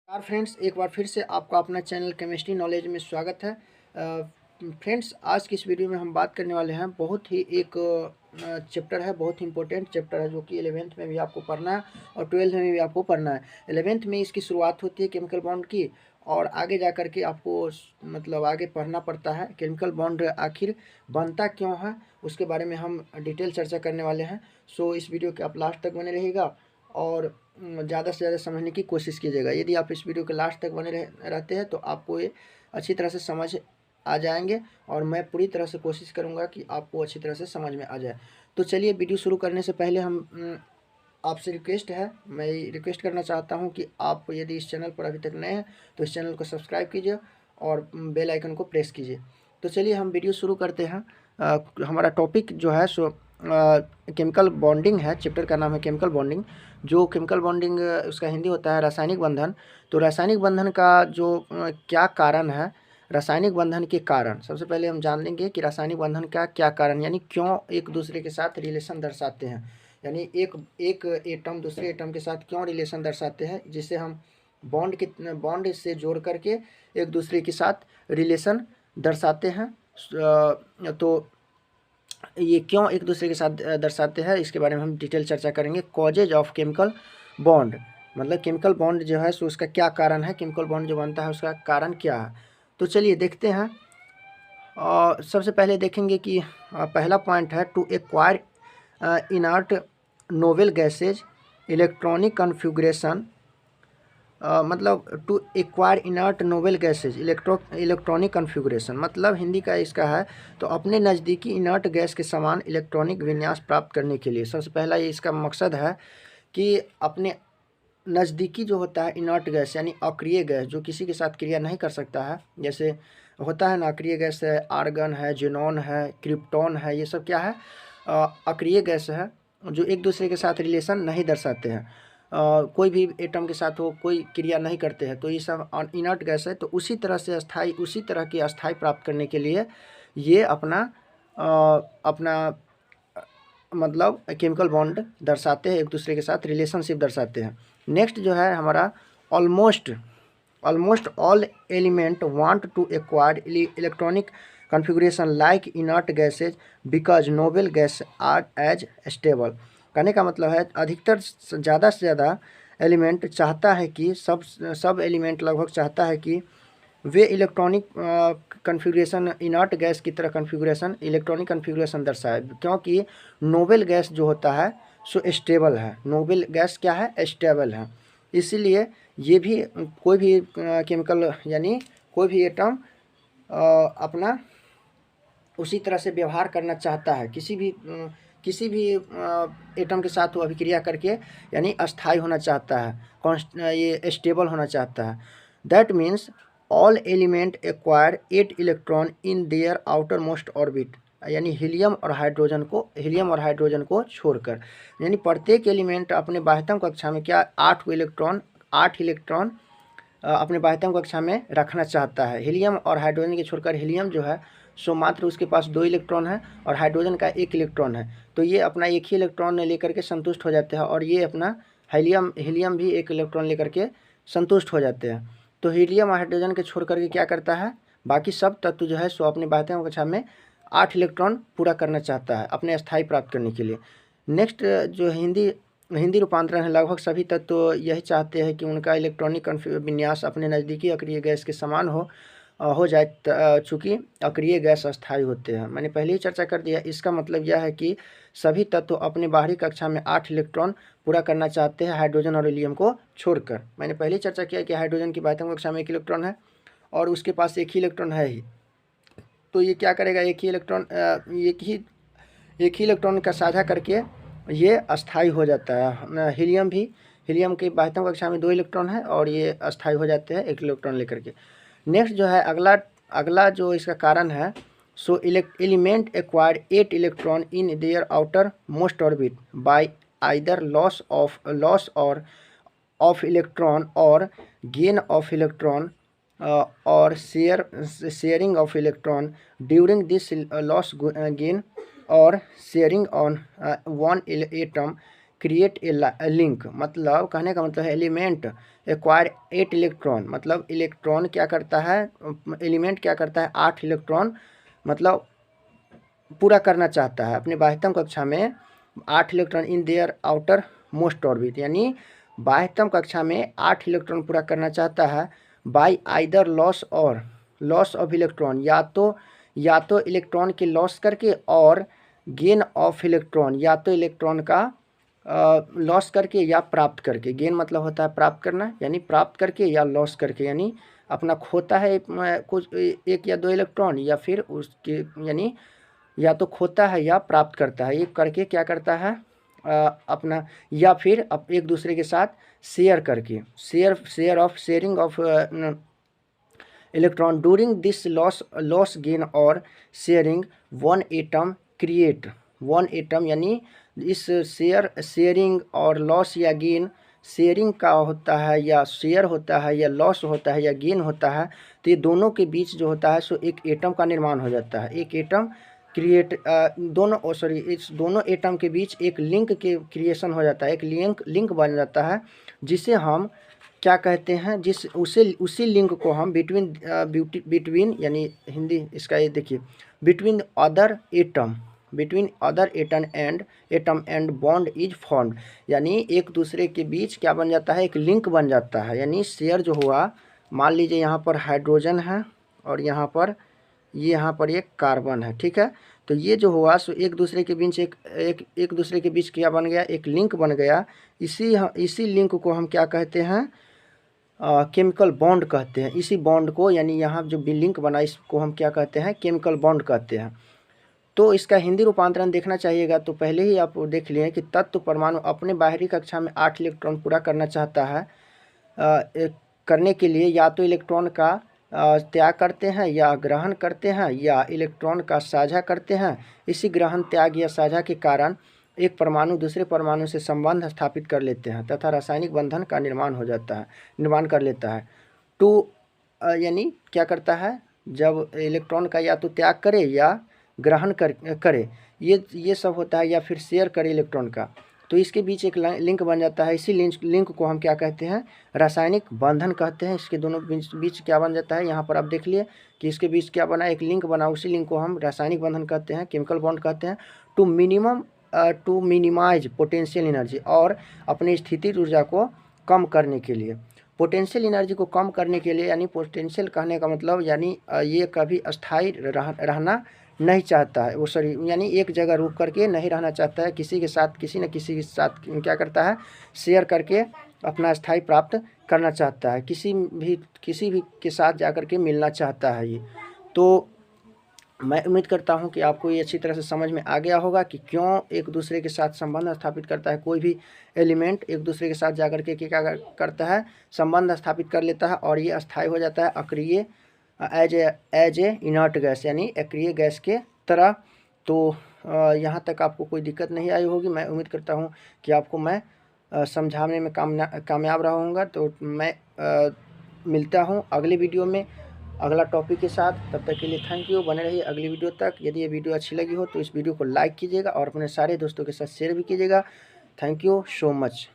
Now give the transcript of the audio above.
नमस्कार फ्रेंड्स, एक बार फिर से आपका अपना चैनल केमिस्ट्री नॉलेज में स्वागत है। फ्रेंड्स, आज की इस वीडियो में हम बात करने वाले हैं बहुत ही एक चैप्टर है, बहुत ही इंपॉर्टेंट चैप्टर है जो कि 11th में भी आपको पढ़ना है और 12th में भी आपको पढ़ना है। 11th में इसकी शुरुआत होती है केमिकल बॉन्ड की और आगे जा कर के आपको मतलब आगे पढ़ना पड़ता है केमिकल बॉन्ड आखिर बनता क्यों है, उसके बारे में हम डिटेल चर्चा करने वाले हैं। सो इस वीडियो के आप लास्ट तक बने रहिएगा और ज़्यादा से ज़्यादा समझने की कोशिश कीजिएगा। यदि आप इस वीडियो के लास्ट तक बने रहते हैं तो आपको ये अच्छी तरह से समझ आ जाएंगे और मैं पूरी तरह से कोशिश करूंगा कि आपको अच्छी तरह से समझ में आ जाए। तो चलिए, वीडियो शुरू करने से पहले आपसे रिक्वेस्ट है, मैं रिक्वेस्ट करना चाहता हूं कि आप यदि इस चैनल पर अभी तक नए हैं तो इस चैनल को सब्सक्राइब कीजिए और बेल आइकन को प्रेस कीजिए। तो चलिए हम वीडियो शुरू करते हैं। हमारा टॉपिक जो है सो केमिकल बॉन्डिंग है। चैप्टर का नाम है केमिकल बॉन्डिंग। जो केमिकल बॉन्डिंग उसका हिंदी होता है रासायनिक बंधन। तो रासायनिक बंधन का जो क्या कारण है, रासायनिक बंधन के कारण सबसे पहले हम जान लेंगे कि रासायनिक बंधन का क्या कारण, यानी क्यों एक दूसरे के साथ रिलेशन दर्शाते हैं, यानी एक एक एटम दूसरे एटम के साथ क्यों रिलेशन दर्शाते हैं, जिसे हम बॉन्ड से जोड़ करके एक दूसरे के साथ रिलेशन दर्शाते हैं। तो ये क्यों एक दूसरे के साथ दर्शाते हैं, इसके बारे में हम डिटेल चर्चा करेंगे। कॉजेज ऑफ केमिकल बॉन्ड, मतलब केमिकल बॉन्ड जो है सो उसका क्या कारण है, केमिकल बॉन्ड जो बनता है उसका कारण क्या है। तो चलिए देखते हैं। सबसे पहले देखेंगे कि पहला पॉइंट है to acquire inert noble gases electronic configuration. मतलब to acquire inert noble gases electronic configuration, मतलब हिंदी का इसका है तो अपने नज़दीकी इनर्ट गैस के समान इलेक्ट्रॉनिक विन्यास प्राप्त करने के लिए। सबसे पहला ये इसका मकसद है कि अपने नज़दीकी जो होता है इनर्ट गैस यानी अक्रिय गैस जो किसी के साथ क्रिया नहीं कर सकता है, जैसे होता है ना अक्रिय गैस है, आर्गन है, जेनॉन है, क्रिप्टॉन है, ये सब क्या है अक्रिय गैस है जो एक दूसरे के साथ रिलेशन नहीं दर्शाते हैं। कोई भी एटम के साथ वो कोई क्रिया नहीं करते हैं, तो ये सब इनर्ट गैस है। तो उसी तरह से उसी तरह की अस्थाई प्राप्त करने के लिए ये अपना मतलब केमिकल बॉन्ड दर्शाते हैं, एक दूसरे के साथ रिलेशनशिप दर्शाते हैं। नेक्स्ट जो है हमारा almost all element want to acquire electronic configuration like inert gases because noble gas are as stable. कहने का मतलब है अधिकतर ज़्यादा से ज़्यादा एलिमेंट चाहता है कि सब एलिमेंट लगभग चाहता है कि वे इलेक्ट्रॉनिक कन्फिग्रेशन इनर्ट गैस की तरह कन्फिग्रेशन इलेक्ट्रॉनिक कन्फिग्रेशन दर्शाए, क्योंकि नोबल गैस जो होता है सो स्टेबल है। नोबल गैस क्या है, स्टेबल है। इसीलिए ये भी कोई भी केमिकल यानी कोई भी एटम अपना उसी तरह से व्यवहार करना चाहता है, किसी भी एटम के साथ वो अभिक्रिया करके यानी अस्थाई होना चाहता है, ये स्टेबल होना चाहता है। That means all element acquire 8 electron in their outer most orbit, यानी हीलियम और हाइड्रोजन को छोड़कर, यानी प्रत्येक एलिमेंट अपने बाह्यतम कक्षा में क्या 8 इलेक्ट्रॉन अपने बाह्यतम कक्षा में रखना चाहता है। हीलियम और हाइड्रोजन के छोड़कर हीलियम जो है सो मात्र उसके पास 2 इलेक्ट्रॉन है और हाइड्रोजन का 1 इलेक्ट्रॉन है, तो ये अपना एक ही इलेक्ट्रॉन लेकर के संतुष्ट हो जाते हैं और ये अपना हीलियम भी 1 इलेक्ट्रॉन लेकर के संतुष्ट हो जाते हैं। तो हीलियम और हाइड्रोजन के छोड़ करके क्या करता है, बाकी सब तत्व जो है सो अपने बाह्यतम कक्षा में 8 इलेक्ट्रॉन पूरा करना चाहता है अपने अस्थाई प्राप्त करने के लिए। नेक्स्ट जो हिंदी रूपांतरण है, लगभग सभी तत्व यही चाहते हैं कि उनका इलेक्ट्रॉनिक विन्यास अपने नज़दीकी अक्रिय गैस के समान हो जाए, चूँकि अक्रिय गैस अस्थायी होते हैं। मैंने पहले ही चर्चा कर दिया। इसका मतलब यह है कि सभी तत्व अपने बाहरी कक्षा में 8 इलेक्ट्रॉन पूरा करना चाहते हैं हाइड्रोजन और हीलियम को छोड़कर। मैंने पहले ही चर्चा किया कि हाइड्रोजन की बाह्यतम कक्षा में 1 इलेक्ट्रॉन है और उसके पास 1 ही इलेक्ट्रॉन है ही, तो ये क्या करेगा, एक ही इलेक्ट्रॉन का साझा करके ये अस्थाई हो जाता है। हीलियम की बाह्यतम कक्षा में 2 इलेक्ट्रॉन है और ये अस्थाई हो जाते हैं 1 इलेक्ट्रॉन लेकर के। नेक्स्ट जो है अगला जो इसका कारण है, so element acquire 8 electron in their outer most orbit by either loss or of electron or gain of electron or sharing of electron during this loss gain or sharing on one atom create a link, मतलब कहने का मतलब है element acquire 8 electron, मतलब electron क्या करता है, element क्या करता है, 8 इलेक्ट्रॉन मतलब पूरा करना चाहता है अपने बाह्यतम कक्षा में 8 electron in their outer most orbit, यानी बाह्यतम कक्षा में 8 इलेक्ट्रॉन पूरा करना चाहता है बाय आइदर लॉस और लॉस ऑफ इलेक्ट्रॉन, या तो इलेक्ट्रॉन के लॉस करके और गेन ऑफ इलेक्ट्रॉन, या तो इलेक्ट्रॉन का लॉस करके या प्राप्त करके। गेन मतलब होता है प्राप्त करना, यानी प्राप्त करके, या लॉस करके यानी अपना खोता है कुछ 1 या 2 इलेक्ट्रॉन, या फिर उसके यानी या तो खोता है या प्राप्त करता है, ये करके क्या करता है अपना, या फिर एक दूसरे के साथ शेयर करके, sharing of electron during this loss gain or sharing one atom create one atom, यानी इस शेयरिंग और लॉस या गेन, शेयरिंग का होता है या शेयर होता है या लॉस होता है या गेन होता है, तो ये दोनों के बीच जो होता है सो एक एटम का निर्माण हो जाता है, एक एटम क्रिएट इस दोनों एटम के बीच एक लिंक के क्रिएशन हो जाता है, एक लिंक बन जाता है, जिसे हम क्या कहते हैं, उसी लिंक को हम बिटवीन यानी हिंदी इसका ये देखिए, between other atom and bond is formed, यानी एक दूसरे के बीच क्या बन जाता है, एक लिंक बन जाता है, यानी शेयर जो हुआ, मान लीजिए यहाँ पर हाइड्रोजन है और यहाँ पर एक कार्बन है, ठीक है, तो ये जो हुआ सो एक दूसरे के बीच एक दूसरे के बीच क्या बन गया, एक लिंक बन गया। इसी लिंक को हम क्या कहते हैं, केमिकल बॉन्ड कहते हैं। इसी बॉन्ड को, यानी यहाँ जो भी लिंक बना इसको हम क्या कहते हैं, केमिकल बॉन्ड कहते हैं। तो इसका हिंदी रूपांतरण देखना चाहिएगा, तो पहले ही आप देख लिए कि तत्व परमाणु अपने बाहरी कक्षा में 8 इलेक्ट्रॉन पूरा करना चाहता है, करने के लिए या तो इलेक्ट्रॉन का त्याग करते हैं या ग्रहण करते हैं, या इलेक्ट्रॉन का साझा करते हैं। इसी ग्रहण, त्याग या साझा के कारण एक परमाणु दूसरे परमाणु से संबंध स्थापित कर लेते हैं तथा रासायनिक बंधन का निर्माण कर लेता है। टू यानी क्या करता है, जब इलेक्ट्रॉन का या तो त्याग करे या ग्रहण करे, ये सब होता है, या फिर शेयर करे इलेक्ट्रॉन का, तो इसके बीच एक लिंक बन जाता है। इसी लिंक को हम क्या कहते हैं, रासायनिक बंधन कहते हैं। इसके दोनों बीच क्या बन जाता है, यहाँ पर आप देख लिए कि इसके बीच क्या बना, एक लिंक बना, उसी लिंक को हम रासायनिक बंधन कहते हैं, केमिकल बॉन्ड कहते हैं। टू मिनिमाइज पोटेंशियल एनर्जी, और अपनी स्थितिज ऊर्जा को कम करने के लिए, पोटेंशियल एनर्जी को कम करने के लिए, यानी पोटेंशियल कहने का मतलब यानी ये कभी अस्थायी रहना नहीं चाहता है, यानी एक जगह रुक करके नहीं रहना चाहता है, किसी न किसी के साथ क्या करता है, शेयर करके अपना स्थायी प्राप्त करना चाहता है, किसी भी के साथ जाकर के मिलना चाहता है ये। तो मैं उम्मीद करता हूँ कि आपको ये अच्छी तरह से समझ में आ गया होगा कि क्यों एक दूसरे के साथ संबंध स्थापित करता है कोई भी एलिमेंट, एक दूसरे के साथ जाकर के क्या करता है, संबंध स्थापित कर लेता है, और ये अस्थायी हो जाता है अक्रिय एज ए इनर्ट गैस, यानी अक्रिय गैस के तरह। तो यहाँ तक आपको कोई दिक्कत नहीं आई होगी। मैं उम्मीद करता हूँ कि आपको मैं समझाने में कामयाब रहा हूँगा। तो मैं मिलता हूँ अगले वीडियो में अगला टॉपिक के साथ। तब तक के लिए थैंक यू, बने रहिए अगली वीडियो तक। यदि ये वीडियो अच्छी लगी हो तो इस वीडियो को लाइक कीजिएगा और अपने सारे दोस्तों के साथ शेयर भी कीजिएगा। Thank you so much.